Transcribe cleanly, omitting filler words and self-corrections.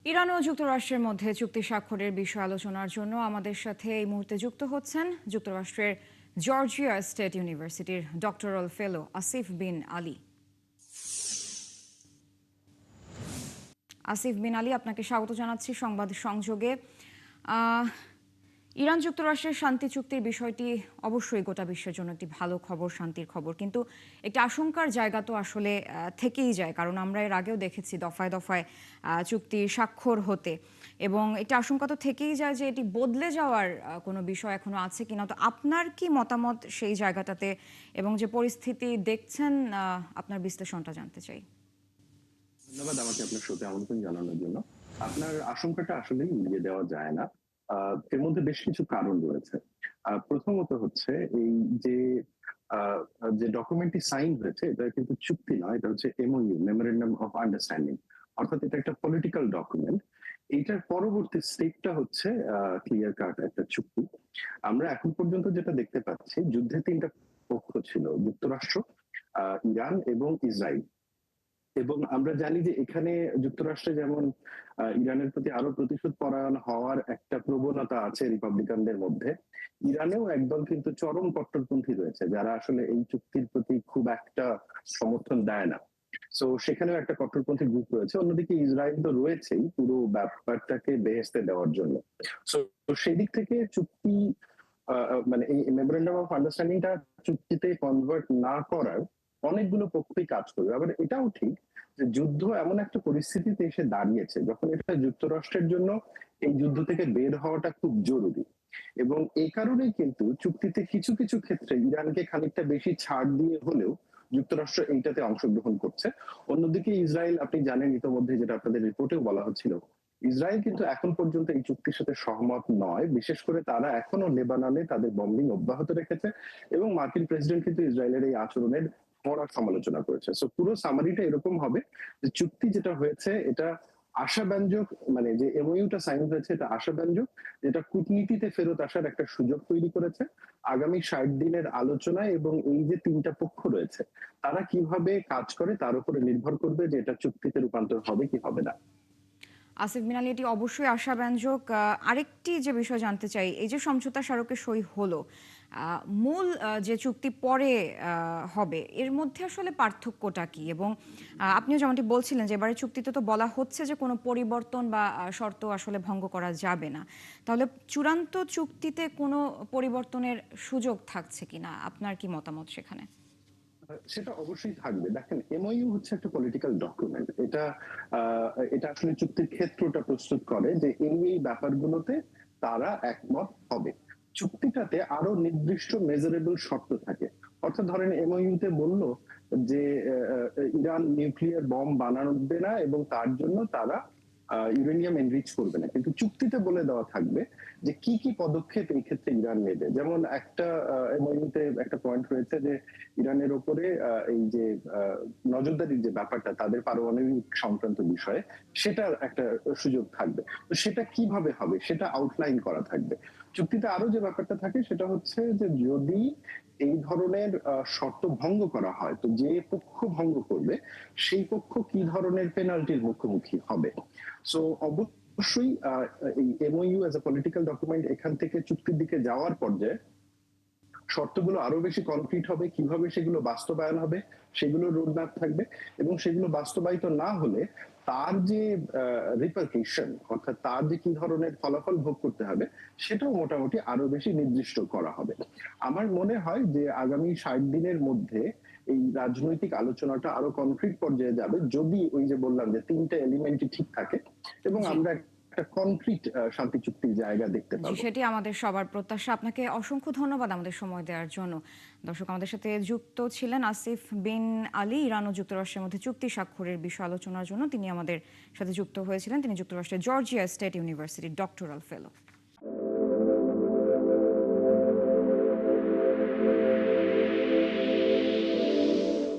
Iran ও যুক্তরাষ্ট্রের মধ্যে চুক্তি স্বাক্ষরের বিষয় আলোচনার জন্য আমাদের সাথে এই মুহূর্তে যুক্ত হচ্ছেন যুক্তরাষ্ট্রের জর্জিয়া স্টেট ইউনিভার্সিটির ডক্টরাল ফেলো আসিফ বিন আলী। আসিফ বিন আলী, আপনাকে স্বাগত জানাচ্ছি সংবাদ সংযোগে। ইরান যুক্তরাষ্ট্রের শান্তি চুক্তির বিষয়টি অবশ্যই গোটা বিশ্বের জন্য একটি ভালো খবর, শান্তির খবর, কিন্তু একটি আশঙ্কার জায়গা তো আসলে থেকেই যায়, কারণ আমরা এর আগেও দেখেছি দফায় দফায় চুক্তি স্বাক্ষর হতে, এবং একটি আশঙ্কা তো থেকেই যায় যে এটি বদলে যাওয়ার কোনো বিষয় এখনো আছে কিনা। তো আপনার কি মতামত সেই জায়গাটাতে, এবং যে পরিস্থিতি দেখছেন আপনার বিশ্লেষণটা জানতে চাই। ধন্যবাদ আমাকে আপনার শোতে আমন্ত্রণ জানানোর জন্য। আপনার আশঙ্কাটা আসলেই উড়িয়ে দেওয়া যায় না। এর মধ্যে বেশ কিছু কারণ রয়েছে। প্রথমত হচ্ছে এই যে আ যে ডকুমেন্টটি সাইন হয়েছে এটা কিন্তু চুক্তি নয়, এটা হচ্ছে এমওইউ, মেমোরেন্ডাম অফ আন্ডারস্ট্যান্ডিং। অর্থাৎ এটা একটা পলিটিক্যাল ডকুমেন্ট। এইটার পরবর্তী স্টেপটা হচ্ছে ক্লিয়ার কাট একটা চুক্তি। আমরা এখন পর্যন্ত যেটা দেখতে পাচ্ছি, যুদ্ধে ৩ টা পক্ষ ছিল। যুক্তরাষ্ট্র, ইরান এবং ইসরাইল। এবং আমরা জানি যে এখানে যুক্তরাষ্ট্রে যেমন ইরানের প্রতি আরো প্রতিশোধ পরায়ণ হওয়ার একটা প্রবণতা আছে রিপাবলিকানদের মধ্যে। ইরানেও একদল কিন্তু চরম কট্টরপন্থী রয়েছে যারা আসলে এই চুক্তির প্রতি খুব একটা সমর্থন দেয় না। সো সেখানেও একটা কট্টরপন্থী গ্রুপ রয়েছে। অন্যদিকে ইসরায়েল তো রয়েছেই পুরো ব্যাপারটাকে বেহেশতে দেওয়ার জন্য। সো সেই দিক থেকে চুক্তি মানে এই মেমোরেন্ডাম অফ আন্ডারস্ট্যান্ডিংটা চুক্তিতে কনভার্ট না করার অনেকগুলো পক্ষই কাজ করবে। আবার এটাও ঠিক যে যুদ্ধ এমন একটা পরিস্থিতিতে এসে দাঁড়িয়েছে যখন এটা যুক্তরাষ্ট্রের জন্য এই যুদ্ধ থেকে বের হওয়াটা খুব জরুরি। এবং এই কারণেই কিন্তু চুক্তিতে কিছু কিছু ক্ষেত্রে ইরানকে খানিকটা বেশি ছাড় দিয়ে হলেও যুক্তরাষ্ট্র এইটাতে অংশগ্রহণ করছে। অন্যদিকে ইসরায়েল, আপনি জানেন ইতোমধ্যে, যেটা আপনাদের রিপোর্টেও বলা হচ্ছিল, ইসরায়েল কিন্তু এখন পর্যন্ত এই চুক্তির সাথে সহমত নয়। বিশেষ করে তারা এখনো লেবাননে তাদের বম্বিং অব্যাহত রেখেছে এবং মার্কিন প্রেসিডেন্ট কিন্তু ইসরায়েলের এই আচরণের কড়া সমালোচনা করেছে। সো পুরো সামারিটা এরকম হবে যে চুক্তি যেটা হয়েছে এটা আশাব্যঞ্জক, মানে যে এমওইউটা সাইন হয়েছে এটা আশাব্যঞ্জক, যেটা কূটনীতিতে ফেরত আসার একটা সুযোগ তৈরি করেছে। আগামী ৬০ দিনের আলোচনায় এবং এই যে ৩ টা পক্ষ রয়েছে তারা কিভাবে কাজ করে তার উপরে নির্ভর করবে যে এটা চুক্তিতে রূপান্তর হবে কি হবে না। আসিফ বিন আলী, এটি অবশ্যই আশাব্যঞ্জক। আরেকটি যে বিষয় জানতে চাই, এই যে সমঝোতা স্মারকে সই হলো, মূল যে চুক্তি পরে হবে, এর মধ্যে আসলে পার্থক্যটা কি? এবং আপনিও যেমনটি বলছিলেন যে এবারে চুক্তিতে তো বলা হচ্ছে যে কোনো পরিবর্তন বা শর্ত আসলে ভঙ্গ করা যাবে না। তাহলে চূড়ান্ত চুক্তিতে কোনো পরিবর্তনের সুযোগ থাকছে কিনা? আপনার কি মতামত সেখানে? সেটা অবশ্যই থাকবে। দেখেন, এমওইউ হচ্ছে একটা পলিটিক্যাল ডকুমেন্ট। এটা আসলে চুক্তির ক্ষেত্রটা প্রস্তুত করে যে এই ব্যাপারগুলোতে তারা একমত হবে। চুক্তিটাতে আরো নির্দিষ্ট মেজারেবল শর্ত থাকে। অর্থাৎ ধরেন এমওইউ তে বলল যে ইরান নিউক্লিয়ার বম্ব বানাবে না এবং তার জন্য তারা ইউরেনিয়াম এনরিচ করবে না। কিন্তু চুক্তিতে বলে দেওয়া থাকবে যে কি কি পদক্ষেপ এই ক্ষেত্রে ইরান নেবে। যেমন একটা এমওইউ তে একটা পয়েন্ট রয়েছে যে ইরানের উপরে এই যে নজরদারির যে ব্যাপারটা তাদের পারমাণবিক সংক্রান্ত বিষয়ে, সেটার একটা সুযোগ থাকবে। তো সেটা কিভাবে হবে সেটা আউটলাইন করা থাকবে। চুক্তিতে আরো যে ব্যাপারটা থাকে সেটা হচ্ছে যে যদি এই ধরনের শর্ত ভঙ্গ করা হয় তো যে পক্ষ ভঙ্গ করবে সেই পক্ষ কি ধরনের পেনাল্টির মুখোমুখি হবে। সো অবশ্যই এই MoU as a political document এখান থেকে চুক্তির দিকে যাওয়ার পর্যায়ে শর্তগুলো আরো বেশি কনক্রিট হবে। কিভাবে সেগুলো বাস্তবায়ন হবে সেগুলো রোডম্যাপ থাকবে এবং সেগুলো বাস্তবায়িত না হলে তার যে রিপারকেশন, অর্থাৎ তার যে কি ধরনের ফলাফল ভোগ করতে হবে সেটাও মোটামুটি আরো বেশি নির্দিষ্ট করা হবে। আমার মনে হয় যে আগামী ৬০ দিনের মধ্যে এই রাজনৈতিক আলোচনাটা আরো কনক্রিট পর্যায়ে যাবে যদি ওই যে বললাম যে ৩ টা এলিমেন্টই ঠিক থাকে এবং জি। আমরা একটা কনক্রিট শান্তি চুক্তির জায়গা দেখতে জি, পাবো। সেটি আমাদের সবার প্রত্যাশা। আপনাকে অসংখ্য ধন্যবাদ আমাদের সময় দেওয়ার জন্য। দর্শক, আমাদের সাথে যুক্ত ছিলেন আসিফ বিন আলী। ইরান ও যুক্তরাষ্ট্রের মধ্যে চুক্তি স্বাক্ষরের বিষয় আলোচনার জন্য তিনি আমাদের সাথে যুক্ত হয়েছিলেন। তিনি যুক্তরাষ্ট্রের জর্জিয়া স্টেট ইউনিভার্সিটির ডক্টরাল ফেলো।